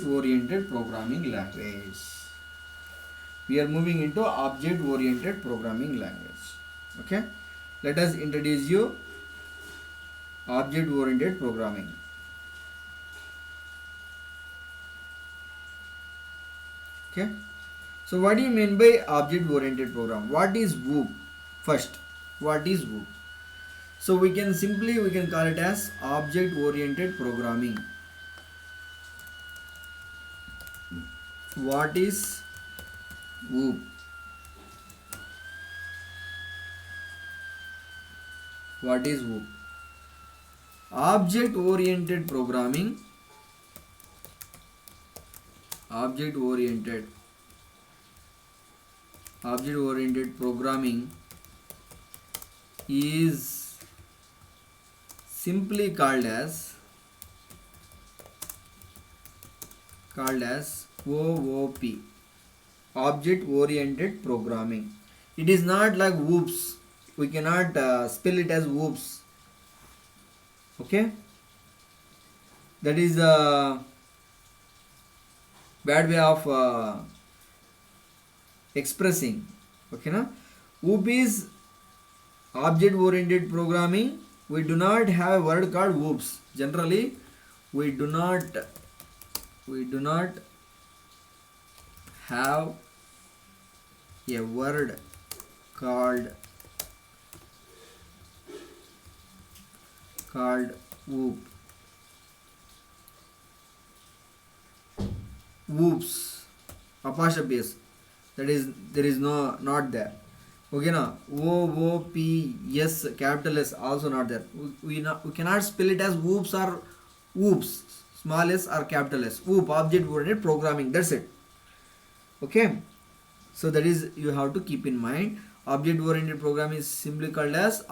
oriented programming language. We are moving into object oriented programming language. Okay, let us introduce you object oriented programming. Okay, so what do you mean by object oriented program? What is WOOP? First, what is WOOP? So we can call it as object oriented programming. What is WOOP? What is WOOP? Object oriented programming. Object oriented programming is simply called as OOP, object oriented programming. It is not like whoops. We cannot spell it as whoops. Okay, that is a bad way of expressing. Okay, na? WOOP is object oriented programming. We do not have a word called whoops. Generally, we do not have a word called whoop. Whoops, apostrophe s, that is there is no not there. Okay, na? OOPS capital S also not there. We cannot spell it as whoops or whoops, small s or capital S. Whoop, object oriented programming, that's it. Okay, so that is you have to keep in mind. Object oriented programming is simply called as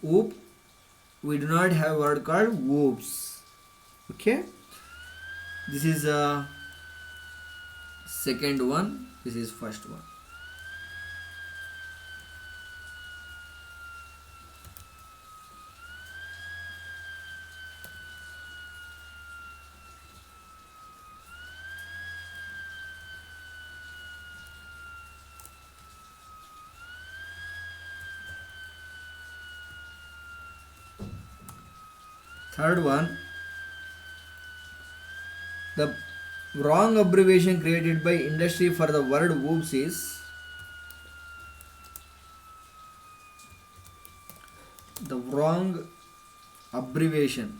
whoop. We do not have a word called whoops. Okay, this is second one, this is first one. Third one, the wrong abbreviation created by industry for the word whoops is the wrong abbreviation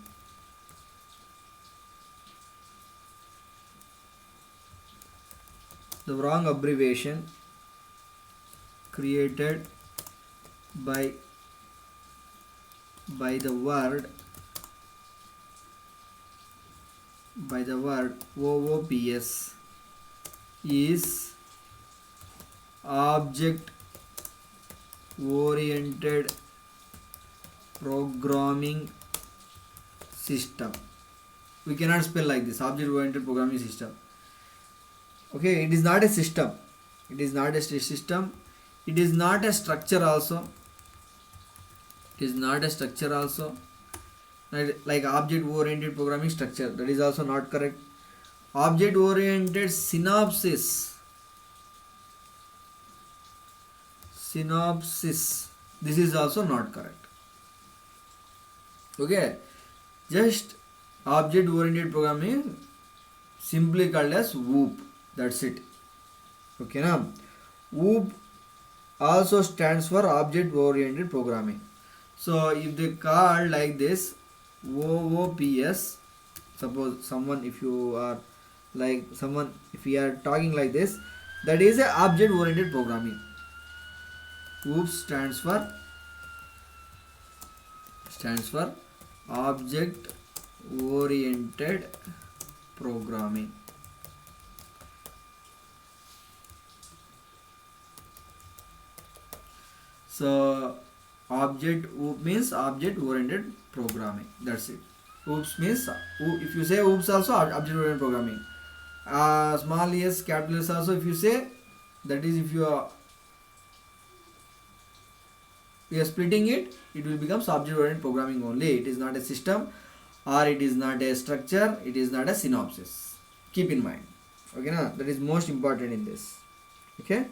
created by the word OOPS is object oriented programming system. We cannot spell like this, object oriented programming system. Okay, it is not a system. It is not a system. It is not a structure also. Like object oriented programming structure, that is also not correct. Object oriented synopsis, this is also not correct. Okay, just object oriented programming simply called as WOOP, that's it. Okay, now WOOP also stands for object oriented programming. So if they call like this OOPS, suppose if we are talking like this, that is a object oriented programming. WOOP stands for object oriented programming. So object OOP means object oriented programming, that's it. OOPS means, if you say OOPS also object oriented programming. Small s, capital S also if you say, that is if you are splitting it, it will become object oriented programming only. It is not a system, or it is not a structure, it is not a synopsis. keep in mind. Okay, na? That is most important in this. Okay.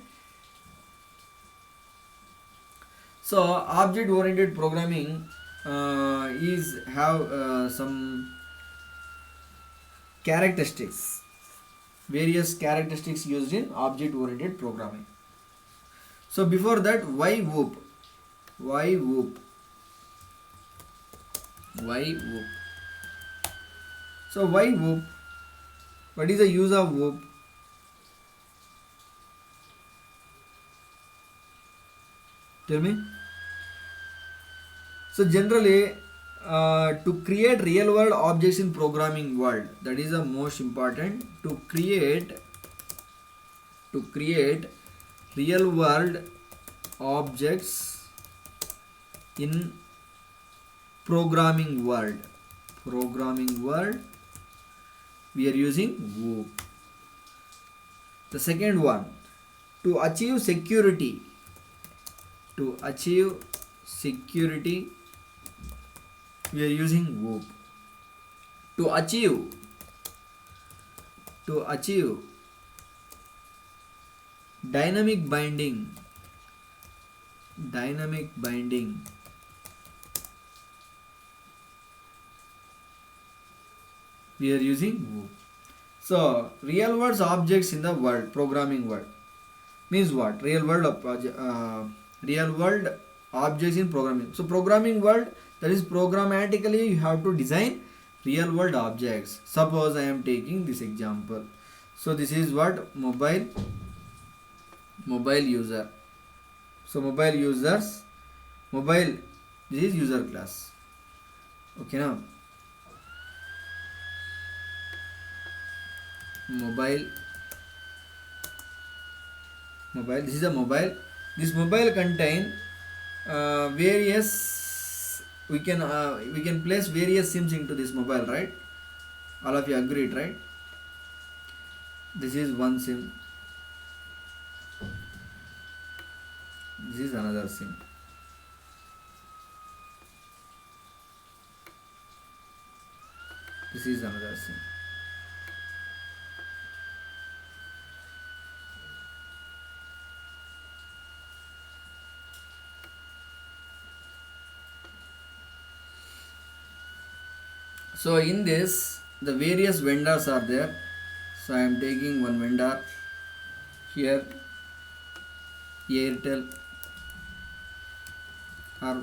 So object oriented programming is have some characteristics, various characteristics used in object oriented programming. So before that, why whoop? Why whoop? Why whoop? So why whoop? What is the use of whoop? Tell me. So generally, to create real world objects in programming world, that is the most important. To create real world objects in programming world, we are using whoop. The second one, to achieve security, we are using whoop. To achieve dynamic binding, we are using whoop. So real world objects in the world, programming world, means what? Real world objects in programming. So programming world, that is programmatically you have to design real world objects. Suppose I am taking this example. So this is what? Mobile user. So mobile users, this is user class. Okay, now mobile, this is a mobile. This mobile contain various, we can place various sims into this mobile, right? All of you agreed, right? This is one sim, this is another sim, this is another sim. So in this, the various vendors are there. So I am taking one vendor here, Airtel or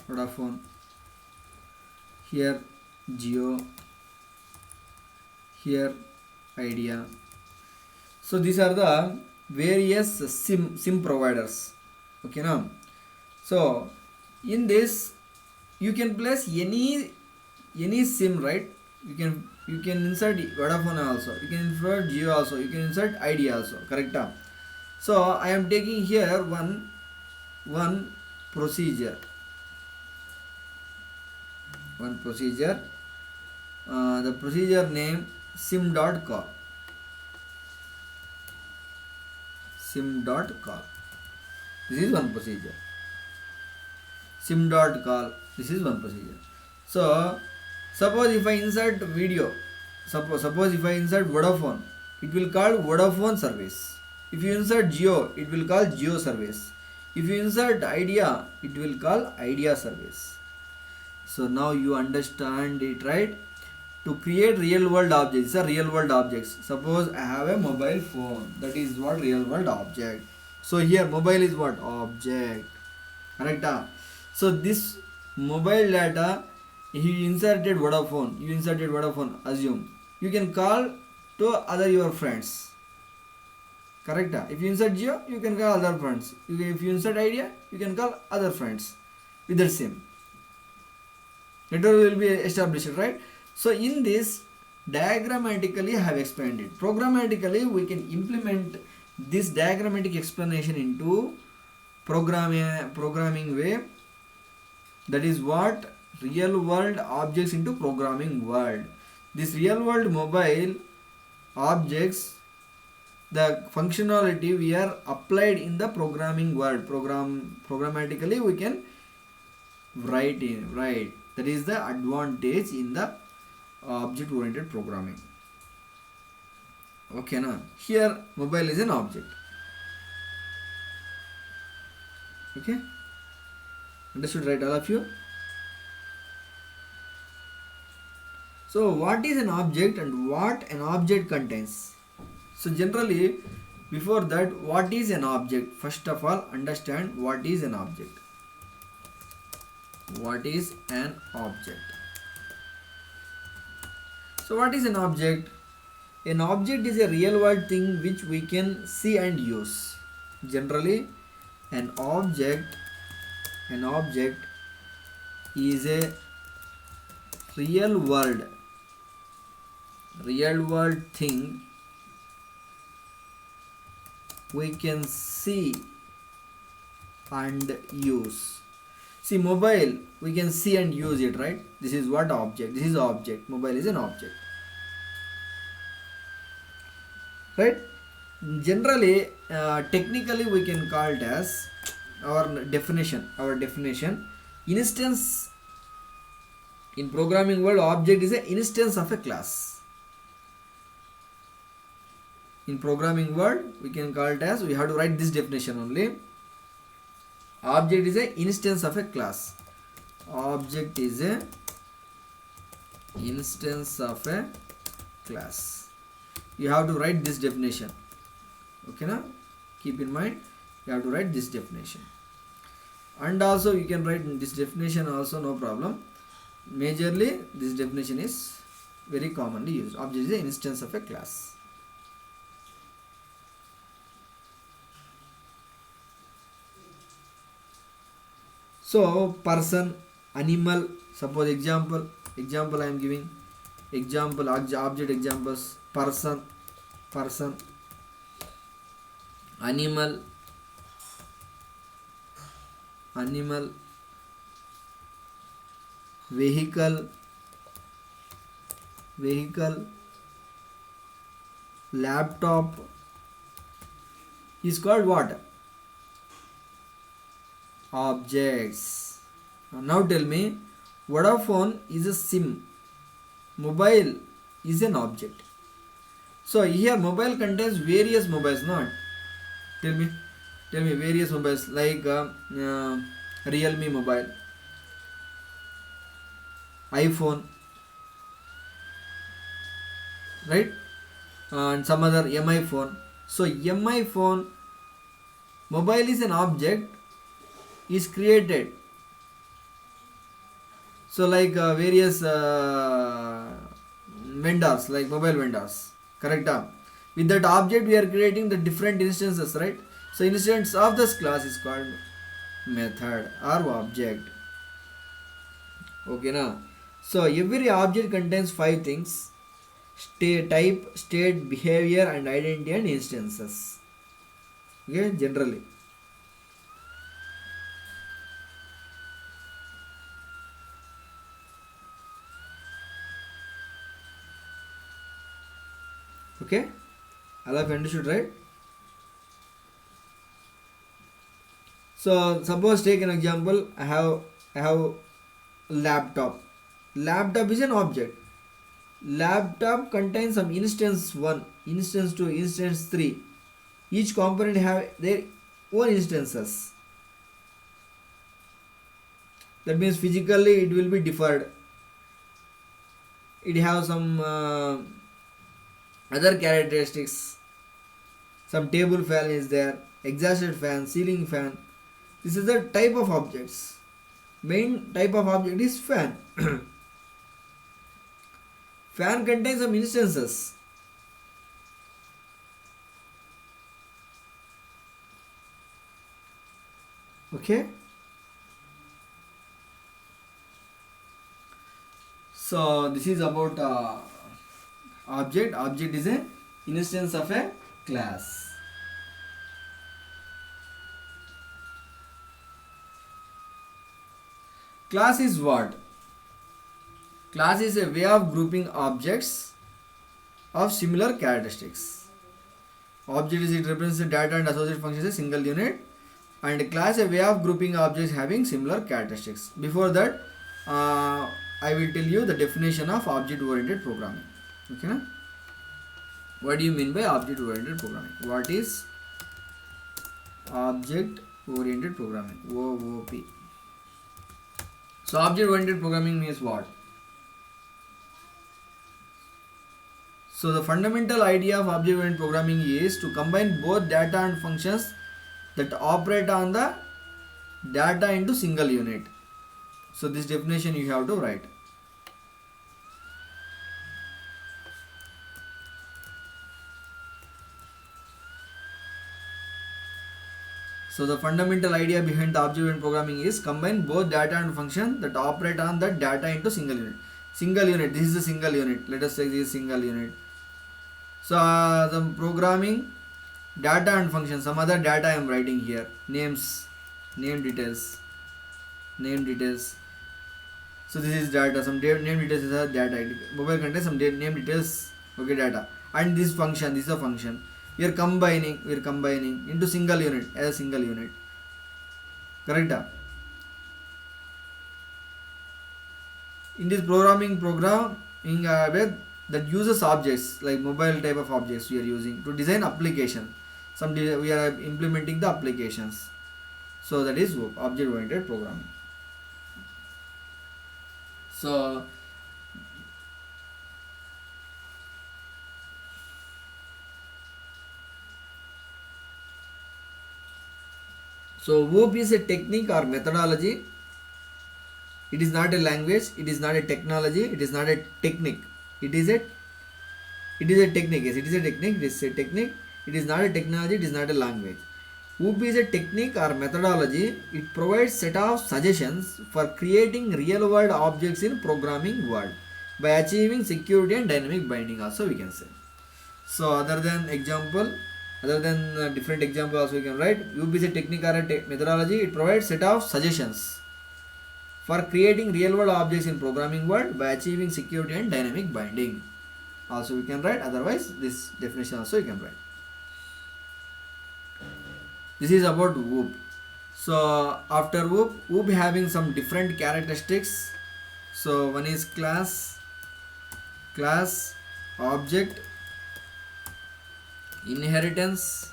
Vodafone, here Jio, here Idea. So these are the various sim providers. Okay, now. So in this, you can place any sim, right? You can insert Vodafone also, you can insert Jio also, you can insert Idea also, correct? So I am taking here one procedure, the procedure name sim.call. This is one procedure. Sim.call, this is one procedure. So suppose if I insert video, suppose if I insert Vodafone, it will call Vodafone service. If you insert Jio, it will call Jio service. If you insert Idea, it will call Idea service. So now you understand it, right? To create real world objects, these are real world objects. Suppose I have a mobile phone, that is what? Real world object. So here mobile is what? Object, correct? So this mobile data, you inserted Vodafone, assume. You can call to other your friends, correct? If you insert Jio, you can call other friends. If you insert Idea, you can call other friends with the same. Network will be established, right? So in this, diagrammatically I have explained it. Programmatically we can implement this diagrammatic explanation into programming way. That is what? Real world objects into programming world. This real world mobile objects, the functionality we are applied in the programming world. Programmatically we can write. That is the advantage in the object oriented programming. Okay, na? Here mobile is an object. Okay, understood, right, all of you? So what is an object and what an object contains? So generally, before that, what is an object? First of all, understand what is an object. What is an object? So what is an object? An object is a real world thing which we can see and use. Generally, an object is a real world thing we can see and use. See, mobile we can see and use it, right? This is what object. This is object. Mobile is an object, right? Generally, technically we can call it as our definition. Instance. In programming world, object is an instance of a class. In programming world, we can call it as, we have to write this definition only. Object is an instance of a class. Object is a instance of a class. You have to write this definition. Okay, na? Keep in mind, you have to write this definition. And also you can write this definition also, no problem. Majorly, this definition is very commonly used. Object is an instance of a class. So, person, animal, suppose example I am giving. Example, object examples, person, animal, vehicle, laptop is called what? Objects. Now tell me, Vodafone is a SIM. Mobile is an object. So here mobile contains various mobiles, not? Tell me various mobiles like Realme mobile, iPhone, right? And some other MI phone. So MI phone, mobile is an object, is created. So like various vendors, like mobile vendors, correct? With that object we are creating the different instances, right? So instance of this class is called method or object. Okay, now. So every object contains 5 things: type, state, behavior, and identity and instances. Okay, generally. Okay, all of you understood, right? So suppose take an example. I have laptop. Laptop is an object. Laptop contains some instance 1, instance 2, instance 3. Each component have their own instances. That means physically it will be differed. It has some other characteristics. Some table fan is there, exhausted fan, ceiling fan. This is the type of objects. Main type of object is fan. Fan contains some instances. Okay. So this is about object. Object is an instance of a class. Class is what? Class is a way of grouping objects of similar characteristics. Object is, it represents the data and associated functions as a single unit, and class a way of grouping objects having similar characteristics. Before that, I will tell you the definition of object oriented programming. Okay na? What do you mean by object oriented programming? What is object oriented programming? OOP. So object oriented programming means what? So the fundamental idea of object oriented programming is to combine both data and functions that operate on the data into single unit. So this definition you have to write. So the fundamental idea behind the object-oriented programming is combine both data and function that operate on that data into single unit. Single unit, this is a single unit. Let us say this is single unit. So the programming data and function, some other data I am writing here. Names, name details. So this is data, some name details is a data. Mobile contains some name details, okay, data. And this function, this is a function. We are combining into single unit as a single unit. Correct? In this programming that uses objects like mobile type of objects we are using to design application. We are implementing the applications. So that is object oriented programming. So OOP is a technique or methodology. It is not a language, it is not a technology, it is not a technique. It is a technique. Yes, it is a technique. It is a technique. It is not a technology, it is not a language. OOP is a technique or methodology. It provides set of suggestions for creating real world objects in programming world by achieving security and dynamic binding also we can say. So other than different example also we can write. OOP is a technique or a methodology. It provides set of suggestions for creating real world objects in programming world by achieving security and dynamic binding. Also we can write. Otherwise this definition also you can write. This is about OOP. So after OOP having some different characteristics. So one is class, object, inheritance,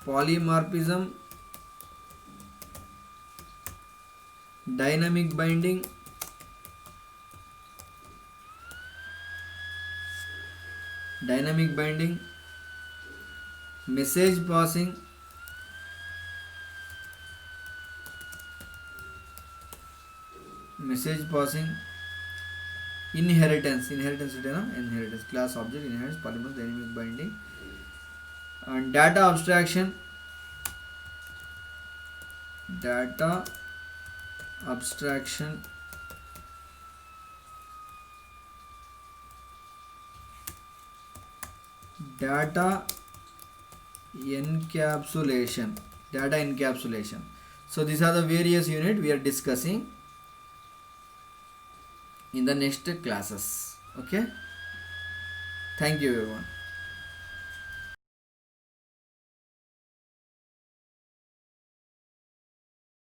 polymorphism, dynamic binding, message passing, inheritance, class, object, inheritance, polymorphism, dynamic binding, and data abstraction, data encapsulation. So these are the various units we are discussing in the next classes. Okay, thank you everyone.